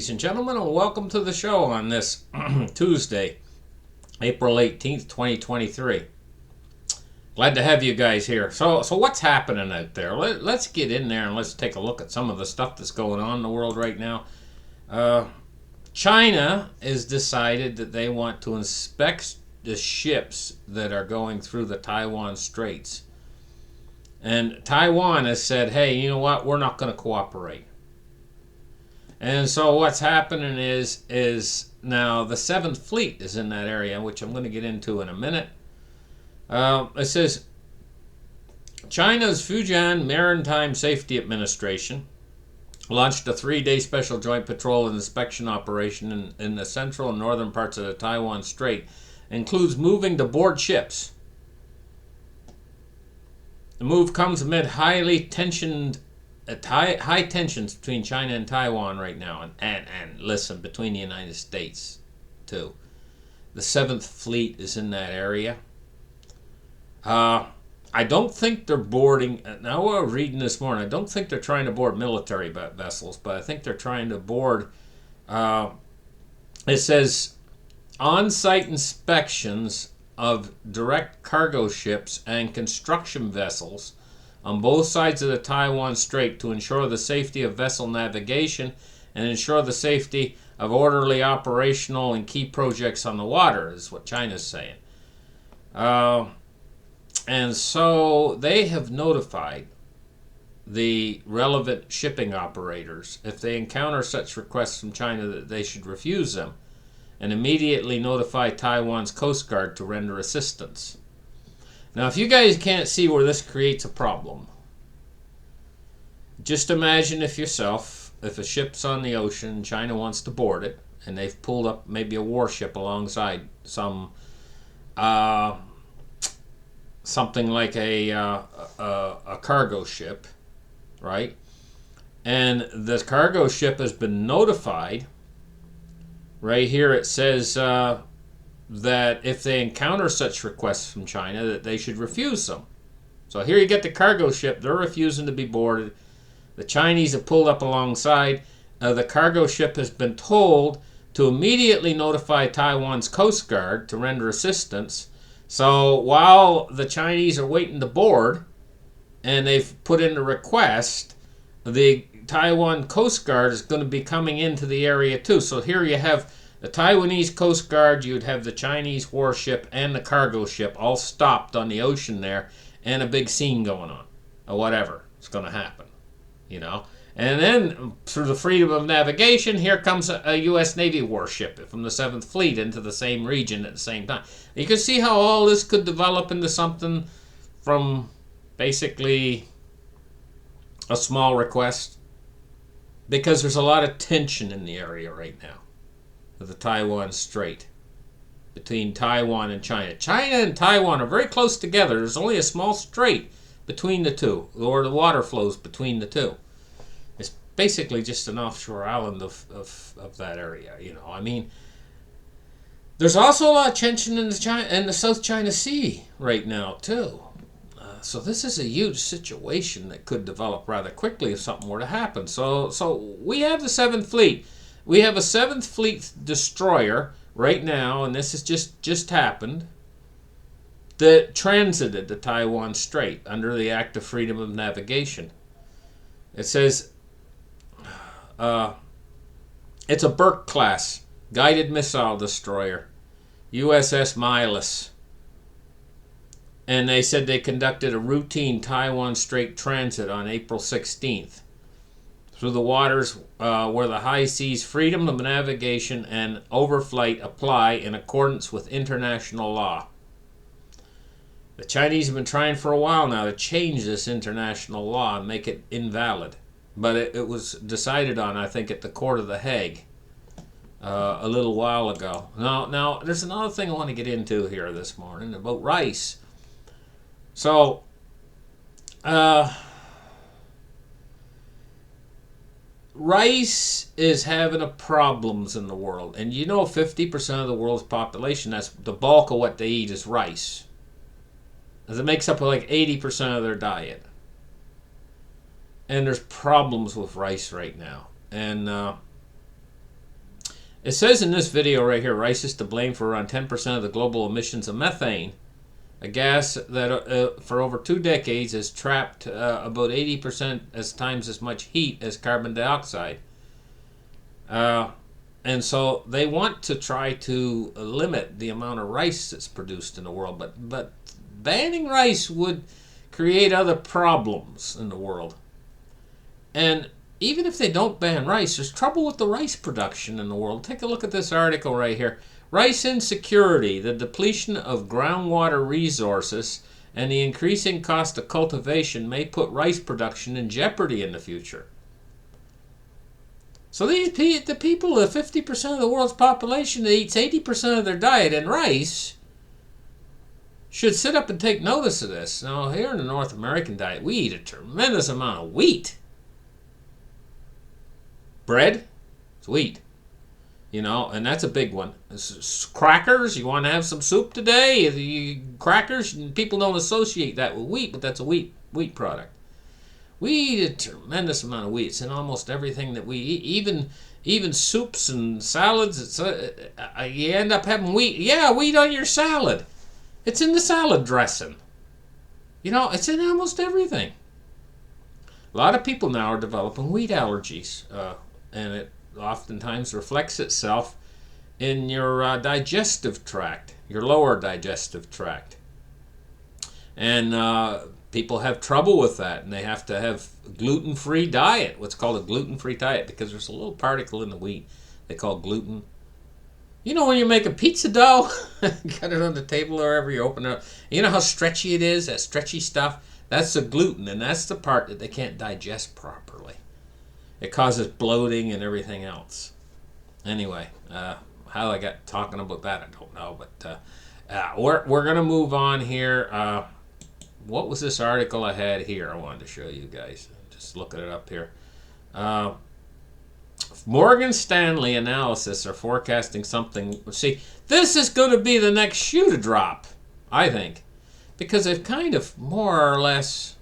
ladies and gentlemen, and welcome to the show on this Tuesday, April 18th, 2023. Glad to have you guys here. So what's happening out there? Let's get in there and let's take a look at some of the stuff that's going on in the world right now. China has decided that they want to inspect the ships that are going through the Taiwan Straits. And Taiwan has said, hey, you know what? We're not going to cooperate. And so what's happening is now the 7th Fleet is in that area, which I'm going to get into in a minute. It says, China's Fujian Maritime Safety Administration launched a 3-day special joint patrol and inspection operation in the central and northern parts of the Taiwan Strait. It includes moving to board ships. The move comes amid high tensions between China and Taiwan right now, and listen, between the United States too. The 7th Fleet is in that area. I don't think they're boarding. Now, I was reading this morning, I don't think they're trying to board military vessels, but I think they're trying to board. It says on-site inspections of direct cargo ships and construction vessels on both sides of the Taiwan Strait to ensure the safety of vessel navigation and ensure the safety of orderly operational and key projects on the water, is what China's saying. And so they have notified the relevant shipping operators if they encounter such requests from China that they should refuse them and immediately notify Taiwan's Coast Guard to render assistance. Now, if you guys can't see where this creates a problem, just imagine if a ship's on the ocean, China wants to board it, and they've pulled up maybe a warship alongside something like a cargo ship, right? And the cargo ship has been notified. Right here it says that if they encounter such requests from China, that they should refuse them. So here you get the cargo ship. They're refusing to be boarded. The Chinese have pulled up alongside. The cargo ship has been told to immediately notify Taiwan's Coast Guard to render assistance. So while the Chinese are waiting to board, and they've put in a request, the Taiwan Coast Guard is going to be coming into the area too. So here you have the Taiwanese Coast Guard, you'd have the Chinese warship and the cargo ship all stopped on the ocean there, and a big scene going on, or whatever is going to happen, you know. And then through the freedom of navigation, here comes a U.S. Navy warship from the 7th Fleet into the same region at the same time. You can see how all this could develop into something from basically a small request, because there's a lot of tension in the area right now of the Taiwan Strait between Taiwan and China. China and Taiwan are very close together. There's only a small strait between the two, or the water flows between the two. It's basically just an offshore island of that area, you know. I mean, there's also a lot of tension in the South China Sea right now too. So this is a huge situation that could develop rather quickly if something were to happen. So we have the 7th Fleet. We have a 7th Fleet destroyer right now, and this has just happened, that transited the Taiwan Strait under the Act of Freedom of Navigation. It says it's a Burke-class guided missile destroyer, USS Miles. And they said they conducted a routine Taiwan Strait transit on April 16th through the waters where the high seas freedom of navigation and overflight apply in accordance with international law. The Chinese have been trying for a while now to change this international law and make it invalid. But it was decided on, I think, at the Court of The Hague a little while ago. Now, there's another thing I want to get into here this morning about rice. So, rice is having a problems in the world. And you know 50% of the world's population, that's the bulk of what they eat is rice. It makes up like 80% of their diet. And there's problems with rice right now. And It says in this video right here, rice is to blame for around 10% of the global emissions of methane, a gas that for over 2 decades has trapped about 80% as times as much heat as carbon dioxide. And so they want to try to limit the amount of rice that's produced in the world, but banning rice would create other problems in the world. And even if they don't ban rice, there's trouble with the rice production in the world. Take a look at this article right here. Rice insecurity, the depletion of groundwater resources, and the increasing cost of cultivation may put rice production in jeopardy in the future. So the people, the 50% of the world's population that eats 80% of their diet in rice, should sit up and take notice of this. Now, here in the North American diet, we eat a tremendous amount of wheat. Bread, it's wheat. And that's a big one. Crackers, you want to have some soup today? Crackers, people don't associate that with wheat, but that's a wheat product. We eat a tremendous amount of wheat. It's in almost everything that we eat, even soups and salads. You end up having wheat. Yeah, wheat on your salad. It's in the salad dressing. It's in almost everything. A lot of people now are developing wheat allergies, and it oftentimes reflects itself in your digestive tract, your lower digestive tract. And people have trouble with that, and they have to have gluten-free diet, what's called a gluten-free diet, because there's a little particle in the wheat they call gluten. When you make a pizza dough, got it on the table or wherever you open it up, you know how stretchy it is, that stretchy stuff? That's the gluten, and that's the part that they can't digest properly. It causes bloating and everything else. Anyway, how I got talking about that, I don't know. But we're going to move on here. What was this article I had here I wanted to show you guys? Just looking it up here. Morgan Stanley analysis are forecasting something. See, this is going to be the next shoe to drop, I think. Because they've kind of more or less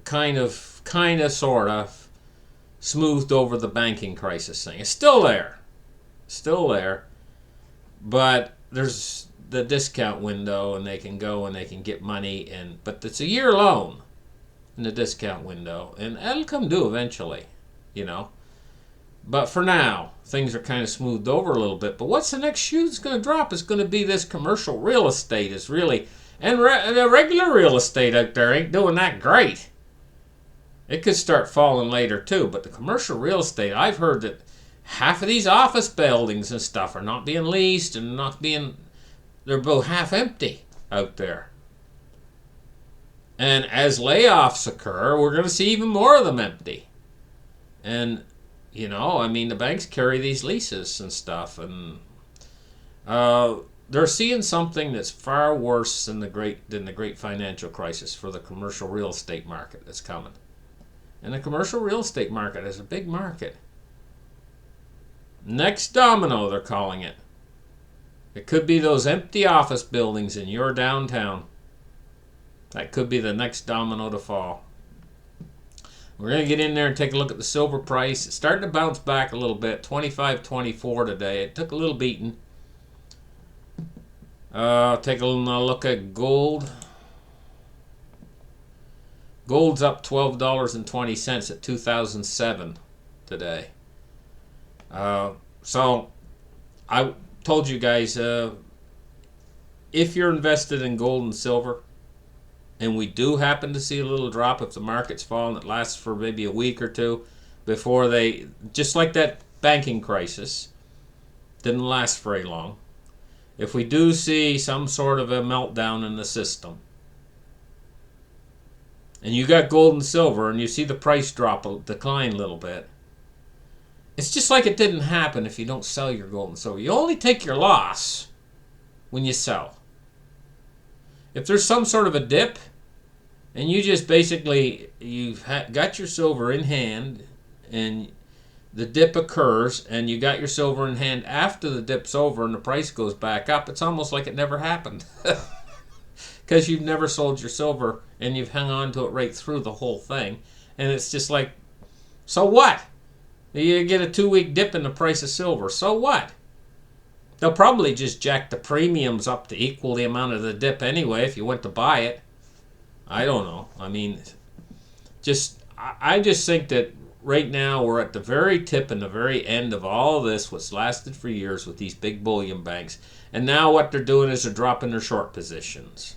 kind of sort of smoothed over the banking crisis thing. It's still there, but there's the discount window, and they can go and they can get money, but it's a year loan in the discount window, and that'll come due eventually, But for now, things are kind of smoothed over a little bit. But what's the next shoe that's going to drop is going to be this commercial real estate is really, and the regular real estate out there ain't doing that great. It could start falling later too, but the commercial real estate, I've heard that half of these office buildings and stuff are not being leased and they're both half empty out there. And as layoffs occur, we're going to see even more of them empty. And the banks carry these leases and stuff, and they're seeing something that's far worse than the great financial crisis for the commercial real estate market that's coming. And the commercial real estate market is a big market. Next domino, they're calling it. It could be those empty office buildings in your downtown. That could be the next domino to fall. We're going to get in there and take a look at the silver price. It's starting to bounce back a little bit. 25.24 today. It took a little beating. Take a look at gold. Gold's up $12.20 at 2007 today. So I told you guys, if you're invested in gold and silver, and we do happen to see a little drop if the market's falling, it lasts for maybe a week or two before just like that banking crisis, didn't last very long. If we do see some sort of a meltdown in the system, and you got gold and silver, and you see the price decline a little bit, it's just like it didn't happen if you don't sell your gold and silver. You only take your loss when you sell. If there's some sort of a dip, and you just basically, you've got your silver in hand, and the dip occurs, and you got your silver in hand after the dip's over and the price goes back up, it's almost like it never happened. Because you've never sold your silver, and you've hung on to it right through the whole thing. And it's just like, so what? You get a 2-week dip in the price of silver. So what? They'll probably just jack the premiums up to equal the amount of the dip anyway if you went to buy it. I don't know. I mean, I just think that right now we're at the very tip and the very end of all of this, what's lasted for years with these big bullion banks. And now what they're doing is they're dropping their short positions.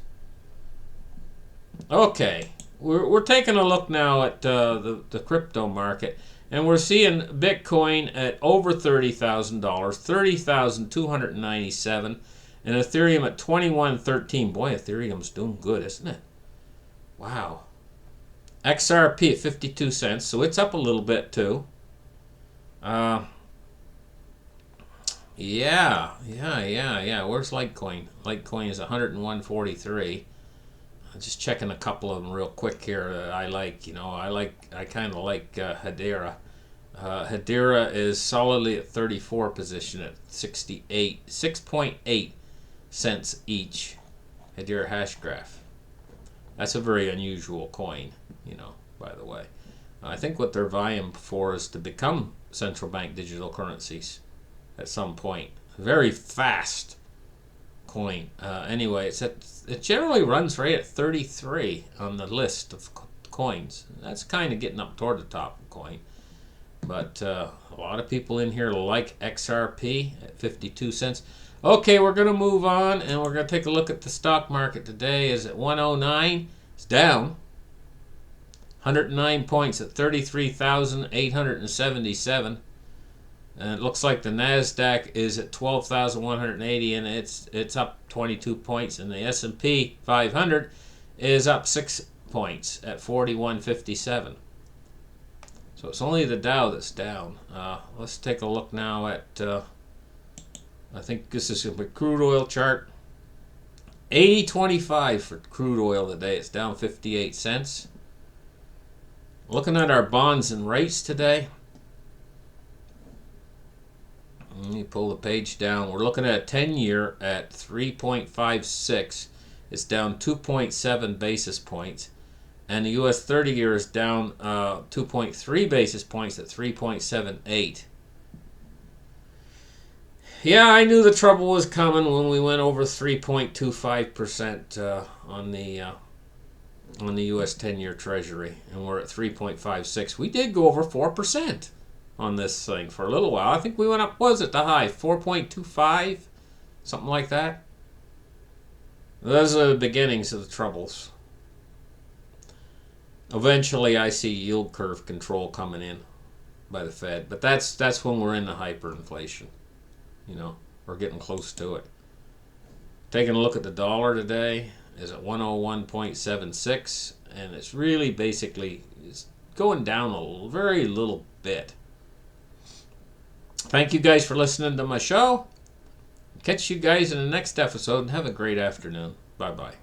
Okay, we're taking a look now at the crypto market. And we're seeing Bitcoin at over $30,000, $30,297, and Ethereum at 2113. Boy, Ethereum's doing good, isn't it? Wow. XRP at 52 cents, so it's up a little bit too. Yeah. Where's Litecoin? Litecoin is 101.43. I'm just checking a couple of them real quick here that I like. I kind of like Hedera. Hedera is solidly at 34 position at 6.8 cents each. Hedera hash graph. That's a very unusual coin, by the way. I think what they're vying for is to become central bank digital currencies at some point. Very fast coin. Anyway, it generally runs right at 33 on the list of coins. That's kind of getting up toward the top of coin. But a lot of people in here like XRP at 52 cents. Okay, we're going to move on, and we're going to take a look at the stock market today. Is at 109. It's down 109 points at 33,877. And it looks like the NASDAQ is at 12,180, and it's up 22 points. And the S&P 500 is up 6 points at 4157. So it's only the Dow that's down. Let's take a look now at, I think this is a crude oil chart. 80.25 for crude oil today. It's down 58 cents. Looking at our bonds and rates today. Let me pull the page down. We're looking at a 10-year at 3.56. It's down 2.7 basis points. And the U.S. 30-year is down 2.3 basis points at 3.78. Yeah, I knew the trouble was coming when we went over 3.25% on the U.S. 10-year Treasury, and we're at 3.56. We did go over 4% on this thing for a little while. I think we went up, what was it, the high? 4.25? Something like that. Those are the beginnings of the troubles. Eventually, I see yield curve control coming in by the Fed, but that's when we're in the hyperinflation. We're getting close to it. Taking a look at the dollar today is at 101.76, and it's really basically going down a very little bit. Thank you guys for listening to my show. Catch you guys in the next episode, and have a great afternoon. Bye-bye.